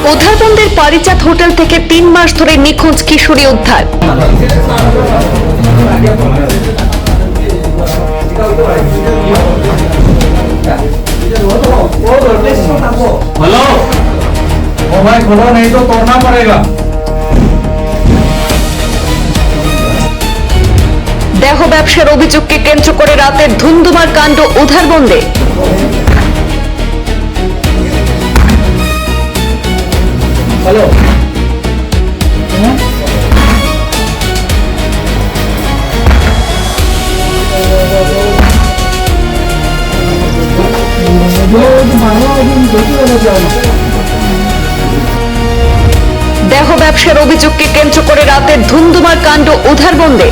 উধারবন্দের পারিজাত hotel থেকে 3 মাস ধরে নিখোঁজ কিশোরী উদ্ধার। हेलो ओ भाई खोलो नहीं तो तोड़ना पड़ेगा। দেহ ব্যবসার অভিযোগকে কেন্দ্র করে রাতের ধুন্ধুমার কাণ্ড উধারবন্দে। हेलो দেহ ব্যবসার অভিযোগকে কেন্দ্র করে রাতের ধুন্ধুমার কাণ্ড উধারবন্দে।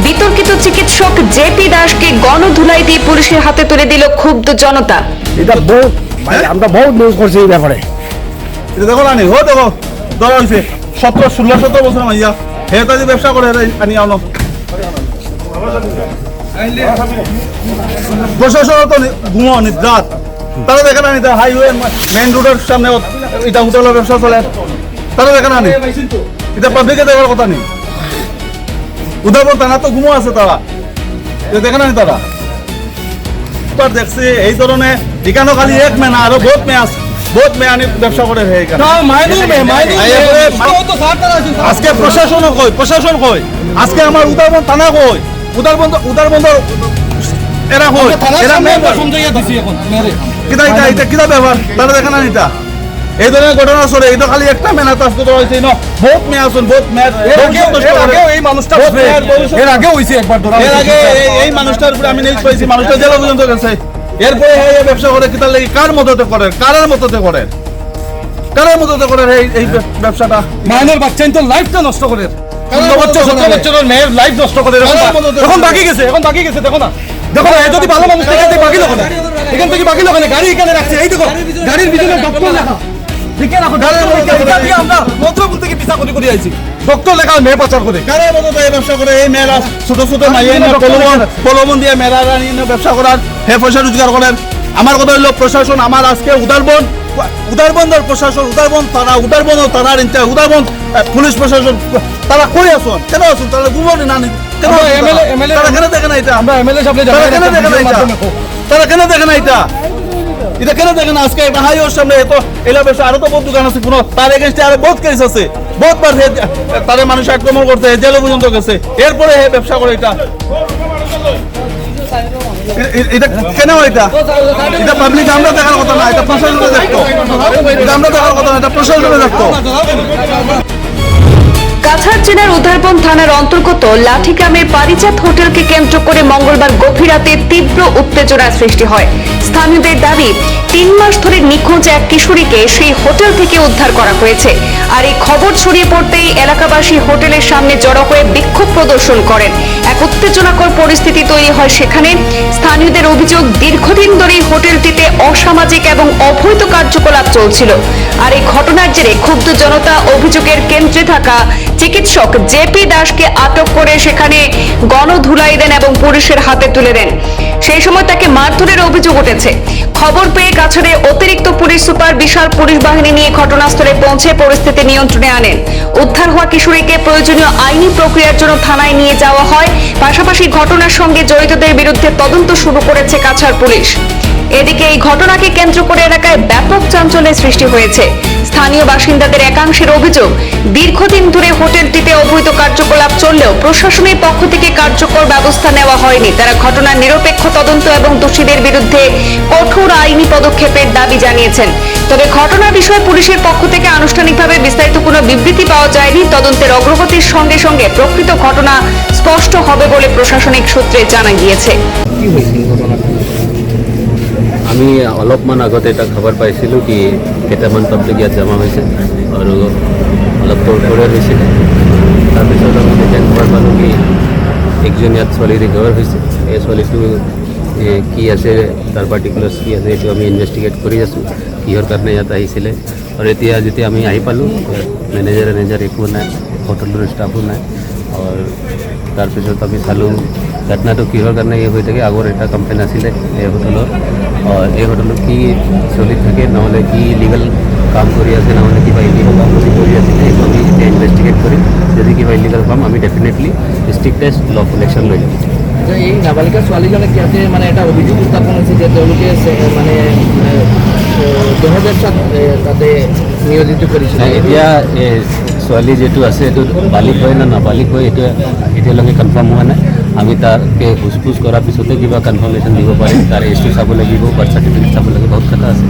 বিতর্কিত চিকিৎসক জেপি দাসকে গণধুলাই দিয়ে পুলিশের হাতে তুলে দিল ক্ষুব্ধ জনতা। এটা বহুত আমরা বহুত নিউজ করছি এই ব্যাপারে। এটা দেখো না নি হো দেখো ধরা হইছে 17 বছর মাইয়া হেতা যে ব্যবসা করে আনি আনো প্রশাসন তো ঘুমো নিদ্রাত তারা দেখে না নি হাইওয়ে মেইন রোডের সামনে এটা হোটেলের ব্যবসা চলে তারা দেখে না নি এটা পাবলিকে দেখার কথা নেই উদাহরণ তারা তো ঘুমো আছে তারা এটা দেখে না নি তারা তার দেখছি এই ধরনের এখানে খালি এক মেয়ে না আরো বহুত মেয়ে আছে বহুত মেয়ে আনি ব্যবসা করে হয়ে গেল আজকে প্রশাসন কই আজকে আমার উদাহরণ থানা কই উদারবন্দ এরা কই এরা কিটা এটা এটা কিটা ব্যাপার তারা দেখে না এটা এই ধরনের ঘটনা চলে এটা খালি একটা মেনা তাস তো হইছে না বহুত মেয়ে আছেন বহুত মেয়ে এই মানুষটা এর আগে হইছে একবার ধরা এর আগে এই মানুষটার উপরে আমি নিউজ পাইছি মানুষটা জেলা পর্যন্ত গেছে এরপরে এই ব্যবসা করে কিটা লাগি কার মদতে করে কারের মদতে করে এই ব্যবসাটা মাইনের বাচ্চা তো লাইফটা নষ্ট করে 17 বছরের মেয়ের লাইফ নষ্ট করে এখন বাকি গেছে দেখো না এই যদি ভালো মানুষ থেকে বাকি লোক না এখান থেকে বাকি লোক না গাড়ি এখানে রাখছে এই দেখো গাড়ির ভিতরে ডক্টর লেখা ঠিক আছে গাড়ির আমরা মন্ত্রপুর থেকে পিছা করে আইছি ডক্টর লেখা মেয়ে পাচার করে কারে মদতে এই ব্যবসা করে এই মেয়েরা ছোট মাইয়া না প্রলোভন দিয়ে মেয়েরা ব্যবসা করার হে পয়সা রোজগার করেন আমার কথা হলো প্রশাসন আমার আজকে উদারবন্দর প্রশাসন উদারবন্দ থানার ইনচার্জ উদারবন্দ পুলিশ প্রশাসন তারা কই আসুন কেন আসুন তারা গুমনি না কেন এমএলএ তারা কেন দেখে না এটা আমরা এমএলএ সাহেব তারা কেন দেখে না এটা কেন দেখে না আজকে হাইওয়ের সামনে এত এলা ব্যবসা আরো তো বহুত দোকান আছে কোনো তার এগেইনস্টে আরো বহুত কেস আছে বহুতবার তারে মানুষ আক্রমণ করতে জেলে পর্যন্ত গেছে এরপরে হে ব্যবসা করে এটা কেন এটা পাবলিক আমরা দেখার কথা না এটা প্রশাসনে দেখতো আমরা দেখার কথা না এটা প্রশাসনে দেখতো। কাছাড় জেলার উধারবন্দ থানার অন্তর্গত লাঠিগ্রামের পারিজাত হোটেলকে কেন্দ্র করে মঙ্গলবার গভীর রাতে তীব্র উত্তেজনার সৃষ্টি হয়। স্থানীয়দের দাবি 3 মাস ধরে নিখোঁজ এক কিশোরীকে সেই হোটেল থেকে উদ্ধার করা হয়েছে। আর এই খবর ছড়িয়ে পড়তেই এলাকাবাসী হোটেলের সামনে জড়ো হয়ে বিক্ষোভ প্রদর্শন করেন। এক উত্তেজনাকর পরিস্থিতি তৈরি হয় সেখানে। স্থানীয়দের অভিযোগ দীর্ঘদিন ধরে হোটেলটিতে অসামাজিক এবং অবৈধ কার্যকলাপ চলছিল। আর এই ঘটনার জেরে ক্ষুব্ধ জনতা অভিযোগের কেন্দ্রে থাকা চিকিৎসক জেপি দাসকে আটক করে সেখানে গণধুলাই দেন এবং পুলিশের হাতে তুলে দেন। সেই সময় তাকে মারধরের অভিযোগ উঠেছে। খবর পেয়ে কাছাড়ে অতিরিক্ত পুলিশ সুপার বিশাল পুলিশ বাহিনী নিয়ে ঘটনাস্থলে পৌঁছে পরিস্থিতি নিয়ন্ত্রণে আনেন। উদ্ধার হওয়া কিশোরীকে প্রয়োজনীয় আইনি প্রক্রিয়ার জন্য থানায় নিয়ে যাওয়া হয়। পাশাপাশি ঘটনার সঙ্গে জড়িতদের বিরুদ্ধে তদন্ত শুরু করেছে কাছাড় পুলিশ। এদিকে এই ঘটনাকে কেন্দ্র করে এলাকায় ব্যাপক চাঞ্চল্যের সৃষ্টি হয়েছে। স্থানীয় বাসিন্দাদের একাংশের অভিযোগ দীর্ঘদিন ধরে হোটেলটিতে অবৈধ কার্যকলাপ চললেও প্রশাসনের পক্ষ থেকে কার্যকর ব্যবস্থা নেওয়া হয়নি। তারা ঘটনার নিরপেক্ষ তদন্ত এবং দোষীদের বিরুদ্ধে কঠোর আইনি পদক্ষেপের দাবি জানিয়েছেন। তবে ঘটনার বিষয়ে পুলিশের পক্ষ থেকে আনুষ্ঠানিকভাবে বিস্তারিত কোনো বিবৃতি পাওয়া যায়নি। তদন্তের অগ্রগতির সঙ্গে সঙ্গে প্রকৃত ঘটনা স্পষ্ট হবে বলে প্রশাসনিক সূত্রে জানা গিয়েছে। আমি অলপমান আগতে এটা খবৰ পাইছিলোঁ কি কেইটামান পাব্লিক ইয়াত জমা হৈছে আৰু অলপ তৰতৰীয়া হৈছিলে। তাৰপিছত আমি যেতিয়া খবৰ পালোঁ কি একজন ইয়াত ছোৱালী ৰিকভাৰ হৈছে। এই ছোৱালীটো কি আছে তাৰ পাৰ্টিকুলাৰ্ছ কি আছে এইটো আমি ইনভেষ্টিগেট কৰি আছোঁ কিহৰ কাৰণে ইয়াত আহিছিলে। আৰু এতিয়া যেতিয়া আমি আহি পালোঁ মেনেজাৰ একো নাই, হোটেলৰ ষ্টাফো নাই। আৰু তাৰপিছত আমি চালোঁ ঘটনাটো কিহৰ কাৰণে এই হৈ থাকে। আগৰ এটা কমপ্লেইন আছিলে এই হোটেলৰ, এই হোটেলত কি চলি থাকে নহ'লে কি লিগেল কাম কৰি আছে না মানে কিবা ইলিগাল কাম কৰি আছে এইটো আমি এতিয়া ইনভেষ্টিগেট কৰিম যদি কিবা ইলিগাল পাম আমি ডেফিনেটলি ষ্ট্ৰিক্টেষ্ট লফুল একশ্যন লৈ যাম যে এই নাবালিকা ছোৱালীজনক ইয়াতে মানে এটা অভিযোগ উত্থাপন হৈছে যে তেওঁলোকে মানে দেহ ব্যৱসাত তাতে নিয়োজিত কৰিছে এতিয়া ছোৱালী যিটো আছে এইটো বালিক হয় না নাবালিক হয় এইটো এতিয়ালৈকে কনফাৰ্ম হোৱা নাই আমি তাকে সোধ কৰাৰ পিছতে কিবা কনফাৰ্মেশ্যন দিব পাৰিম তাৰ এজটো চাব লাগিব বাৰ্থ চাৰ্টিফিকেট চাব লাগিব বহুত কথা আছে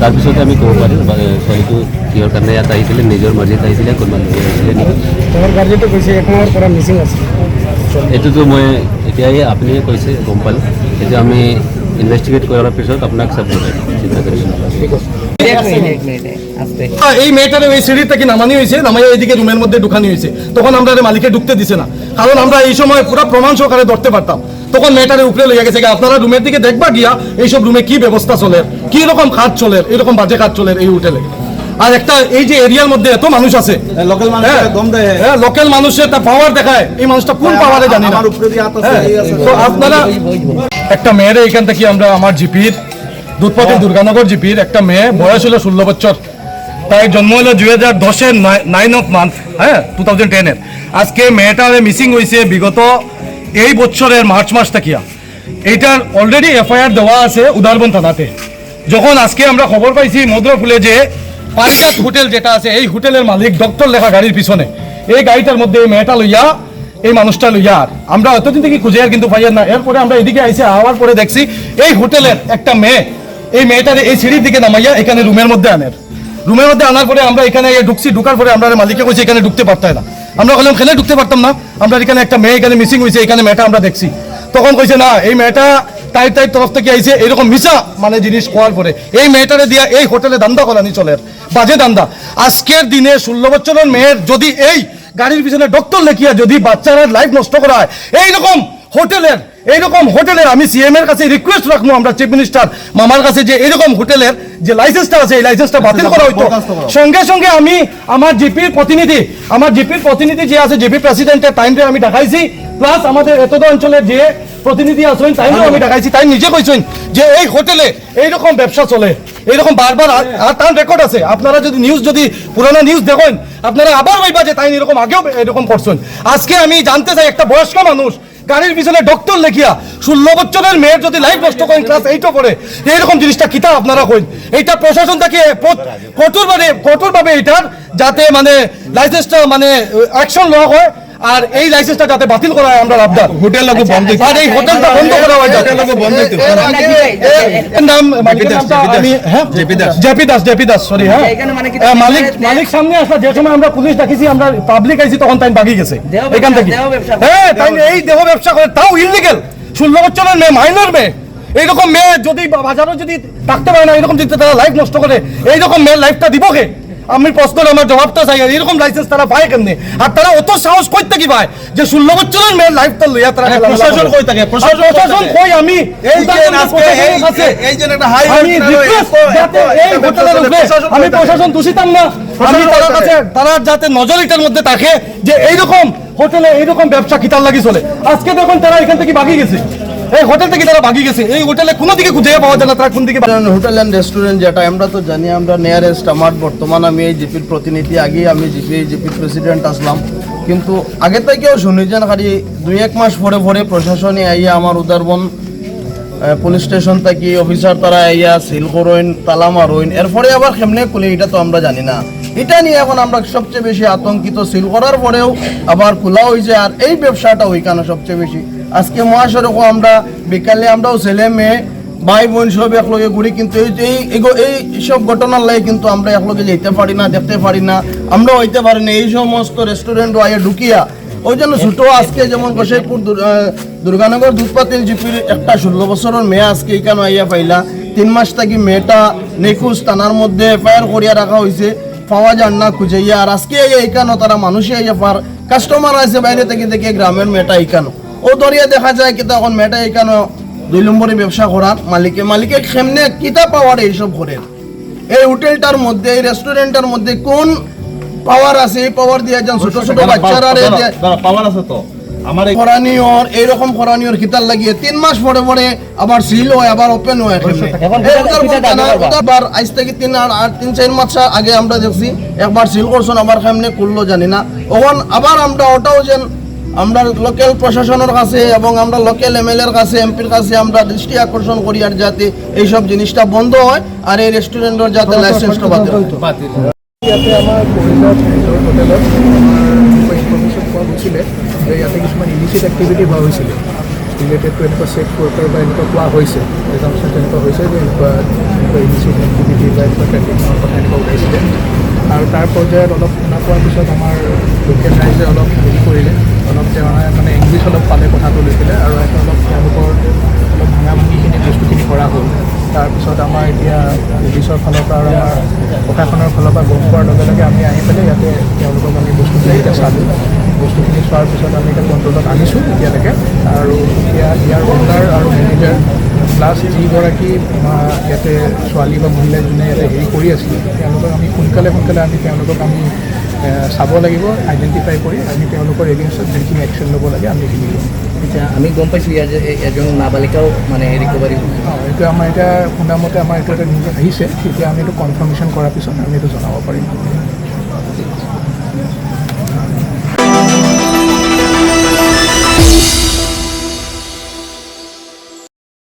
তাৰপিছতে আমি ক'ব পাৰিম ছোৱালীটো কিহৰ কাৰণে ইয়াত আহিছিলে নিজৰ মৰ্জিত আহিছিলে কোনোবা লৈ আহিছিলে নেকি তোমাৰ গাৰ্জেনটো কৈছে 1 মাহৰ পৰা মিচিং আছে এইটোতো মই এতিয়াই আপুনিয়ে কৈছে গম পালোঁ এইটো আমি ইনভেষ্টিগেট কৰাৰ পিছত আপোনাক চব জনাই দিম চিন্তা কৰিব নালাগে এক মিনিট আস্তে এই মেয়েটারে ওই সিঁড়ি থেকে নামানি হয়েছে নামাই এইদিকে রুমের মধ্যে ঢুকানি হয়েছে তখন আমরা মালিকে ঢুকতে দিছে না কারণ আমরা এই সময় পুরো প্রমাণ সহকারে ধরতে পারতাম তখন মেয়েটারে উপরে লইয়া গেছে আপনারা রুমের দিকে দেখবা গিয়া এইসব রুমে কি ব্যবস্থা চলে কি রকম কাজ চলে এরকম বাজে কাজ চলে এই হোটেলে আর একটা এই যে এরিয়ার মধ্যে এত মানুষ আছে লোকাল মানুষ দম দেয় হ্যাঁ লোকাল মানুষের তা পাওয়ার দেখায় এই মানুষটা কোন পাওয়ারে জানি না আমার উপরে দিয়ে হাত আছে এই আছে তো আপনারা একটা মেয়েরে এখান থেকে আমরা আমার জিপির দুধপতি দুর্গানগর জিপির একটা মেয়ে বয়স হলো 16 বছর তাই জন্ম হলো 2010-এর 9 অফ মান্থ হ্যাঁ 2010-এর আজকে মেয়েটার মিসিং হয়েছে বিগত এই বছরের মার্চ মাস থাকিয়া এইটার অলরেডি এফআইআর দেওয়া আছে উদারবন থানাতে যখন আজকে আমরা খবর পাইছি মদ্রফুলে যে পারিজাত হোটেল যেটা আছে এই হোটেলের মালিক ডক্টর লেখা গাড়ির পিছনে এই গাড়িটার মধ্যে এই মেয়েটা লইয়া এই মানুষটা লইয়া আর আমরা এতদিন থেকে খুঁজে আর কিন্তু পাইয়ার না এরপরে আমরা এদিকে আইসি আওয়ার পরে দেখছি এই হোটেলের একটা মেয়ে এই মেয়েটারে এই সিঁড়ির দিকে নামাইয়া এখানে রুমের মধ্যে আনার পরে আমরা এখানে ঢুকছি ঢুকার পরে আমরা মালিককে কইছি এখানে ঢুকতে পারতাম না আমরা বললাম খেলে ঢুকতে পারতাম না আমরা এখানে একটা মেয়ে এখানে মিসিং হয়েছে এখানে মেয়েটা আমরা দেখছি তখন কইছে না এই মেয়েটা তাই তরফ থেকে আইছে এরকম মিশা মানে জিনিস কোয়ার পরে এই মেয়েটারে দিয়া এই হোটেলে দান্দা করানি চলে বাজে দান্দা আজকের দিনে 16 বছরের মেয়ের যদি এই গাড়ির পিছনে ডক্টর লেখিয়া যদি বাচ্চারা লাইফ নষ্ট করা হয় এইরকম হোটেলের আমি সিএম এর কাছে রিকোয়েস্ট রাখবো আমরা চিফ মিনিস্টার মামার কাছে যে এইরকম হোটেলের যে লাইসেন্সটা আছে এই লাইসেন্সটা বাতিল করা হইতো সঙ্গে সঙ্গে আমি আমার জিপির প্রতিনিধি যে আছে জিপি প্রেসিডেন্টের টাইমে আমি দেখাইছি প্লাস আমাদের এতদ অঞ্চলের যে প্রতিনিধি আছেন তাইও আমি দেখাইছি তাই নিজে কইছেন যে এই হোটেলে এইরকম ব্যবসা চলে এইরকম বারবার আর তার রেকর্ড আছে আপনারা যদি নিউজ যদি পুরোনো নিউজ দেখেন আপনারা আবার ভাইবা যে তাই এরকম আগেও এরকম করছেন আজকে আমি জানতে চাই একটা বয়স্ক মানুষ গাড়ির পিছনে ডক্টর লেখিয়া 16 বছরের মেয়ের যদি লাইফ নষ্ট করেন ক্লাস 8 করে এইরকম জিনিসটা কিতা আপনারা কইন এইটা প্রশাসন থেকে কঠোরভাবে এটার যাতে মানে লাইসেন্সটা মানে অ্যাকশন নেওয়া হয় আর এই লাইসেন্সটা যাতে বাতিল করা হয় আমরা আবদার হোটেল লাগু বন্ধ আর এই হোটেলটা বন্ধ করা হয় হোটেল লাগু বন্ধ হইতো নাম আমি হ্যাঁ জেপি দাস সরি হ্যাঁ মালিক সামনে আসা যে সময় আমরা পুলিশ ডাকিছি আমরা পাবলিক আইছি তখন তাই বাকি গেছে এখান থেকে হ্যাঁ তাই এই দেহ ব্যবসা করে তাও ইললিগ্যাল 16 বছরের মেয়ে মাইনর মেয়ে এইরকম মেয়ে যদি বাজারে যদি থাকতে পারে না এরকম যদি তারা লাইফ নষ্ট করে এইরকম মেয়ের লাইফটা দিব কে আমি প্রশ্ন আমার জবাবটা চাই এরকম লাইসেন্স তারা পায় কেমনে আর তারা অত সাহস কই থেকে পায় যে 16 বছরের মেয়ের লাইফটা লইয়া তারা প্রশাসন কই থাকে প্রশাসন কই আমি এই যে একটা হাই আমি রিকোয়েস্ট যাতে এই হোটেলের উপরে আমি প্রশাসন দূষিতাম না আমি তার কাছে তারা যাতে নজর এটার মধ্যে থাকে যে এইরকম হোটেলে এইরকম ব্যবসা কিতার লাগি চলে আজকে দেখুন তারা এখান থেকে ভাগি গেছে এই হোটেল থেকে তারা ভাগি গেছে এই হোটেলে কোনো দিকে খুঁজে পাওয়া যায় না তারা কোন দিকে হোটেল এন্ড রেস্টুরেন্ট যেটা আমরা তো জানি আমরা নিয়ারেস্ট আমার বর্তমান আমি এই জিপির প্রতিনিধি আগে আমি জিপির প্রেসিডেন্ট আসলাম কিন্তু আগে থেকেও শুনি যে খালি 2-1 মাস পরে প্রশাসনে আইয়া আমার উদারবন পুলিশ স্টেশন থেকে অফিসার তারা আইয়া সিল করইন তালা মারইন এরপরে আবার কেমনে খুলে এটা তো আমরা জানি না এটা নিয়ে এখন আমরা সবচেয়ে বেশি আতঙ্কিত সিল করার পরেও আবার খোলা হয়েছে আর এই ব্যবসাটা ওইখানে সবচেয়ে বেশি আজকে মহাসড়কও আমরা বিকালে আমরাও ছেলে মেয়ে ভাই বোন সব একলগে ঘুরি কিন্তু এই সব ঘটনার লাগে কিন্তু আমরা একলগে যেতে পারি না দেখতে পারি না আমরাও হইতে পারি না এই সমস্ত রেস্টুরেন্ট আইয়া ঢুকিয়া ওই জন্য ছোটো আজকে যেমন গোসাইপুর দুর্গানগর দুধপাতিল জিপির একটা 16 বছরের মেয়ে আজকে এখানে আইয়া পাইলা 3 মাস থাকি মেয়েটা নিখোঁজ থানার মধ্যে এফআইআর করিয়া রাখা হয়েছে পাওয়া যান না খুঁজাইয়া আর আজকে এইখানো তারা মানুষই আইয়া পার কাস্টমার আছে বাইরে থেকে দেখে গ্রামের মেয়েটা এইখানো ও দরিয়া দেখা যায় কিন্তু এখন মেয়েটা এইখানো 2 নম্বরে ব্যবসা করার মালিকে কেমনে কিতা পাওয়ার এইসব করে এই হোটেলটার মধ্যে এই রেস্টুরেন্টের মধ্যে কোন পাওয়ার আছে এই পাওয়ার দিয়ে যান ছোট ছোট বাচ্চারা পাওয়ার আছে তো আমার এই ফরানিয়র এইরকম ফরানিয়র খিতার লাগিয়ে 3 মাস পরে পরে আবার সিল হয় আবার ওপেন হয় একবার আজ থেকে 3-4 মাস আগে আমরা দেখছি একবার সিল করছেন আবার কেমনে করলো জানি না তখন আবার আমরা ওটাও যেন আমরা লোকাল প্রশাসনের কাছে এবং আমরা লোকাল এমএলএর কাছে এমপির কাছে আমরা দৃষ্টি আকর্ষণ করি আর যাতে এইসব জিনিসটা বন্ধ হয় আর এই রেস্টুরেন্টের যাতে লাইসেন্সটা বাতিল হয়। ইয়াতে আমাৰ কৰিলত ৰিজৰ্ট হোটেলত আমাৰ ইনফৰ্মেশ্যন পোৱা গৈছিলে যে ইয়াতে কিছুমান ইলিচিট এক্টিভিটি হোৱা হৈছিলে ৰিলেটেড টু এনেকুৱা চেক ৱৰ্কাৰ বা এনেকুৱা কোৱা হৈছে এজামশ্যন তেনেকুৱা হৈছে যে এনেকুৱা ইলিচিট এক্টিভিটি বা এনেকুৱা ট্ৰেফিকৰ কথা এনেকুৱা ওলাইছিলে আৰু তাৰ পৰ্যায়ত অলপ শুনা পোৱাৰ পিছত আমাৰ লোকেল ৰাইজে অলপ হেৰি কৰিলে অলপ তেওঁ মানে ইংলিছ অলপ পালে কথাটো লৈছিলে আৰু এটা অলপ তেওঁলোকৰ অলপ ভাঙা ভাঙিখিনি বস্তুখিনি কৰা হ'ল তাৰপিছত আমাৰ এতিয়া পুলিচৰ ফালৰ পৰা আৰু আমাৰ প্ৰশাসনৰ ফালৰ পৰা গম পোৱাৰ লগে লগে আমি আহি পেলাই ইয়াতে তেওঁলোকক আমি বস্তুখিনি এতিয়া চালোঁ বস্তুখিনি চোৱাৰ পিছত আমি এতিয়া কণ্ট্ৰলত আনিছোঁ এতিয়ালৈকে আৰু এতিয়া ইয়াৰ অ'নাৰ আৰু মেনেজাৰ প্লাছ যিগৰাকী ইয়াতে ছোৱালী বা মহিলাই যোনে ইয়াতে হেৰি কৰি আছিলে তেওঁলোকক আমি সোনকালে আমি তেওঁলোকক আমি চাব লাগিব আইডেণ্টিফাই কৰি আমি তেওঁলোকৰ এগেইনষ্টত যিখিনি একশ্যন ল'ব লাগে আমি সেইখিনি ল'ম। এতিয়া আমি গম পাইছোঁ ইয়াৰ যে এজন নাবালিকাও মানে ৰিকভাৰী এইটো আমাৰ এতিয়া শুনা মতে আমাৰ এইটো এটা নিউজ আহিছে তেতিয়া আমি এইটো কনফাৰ্মেশ্যন কৰাৰ পিছত আমি এইটো জনাব পাৰিম।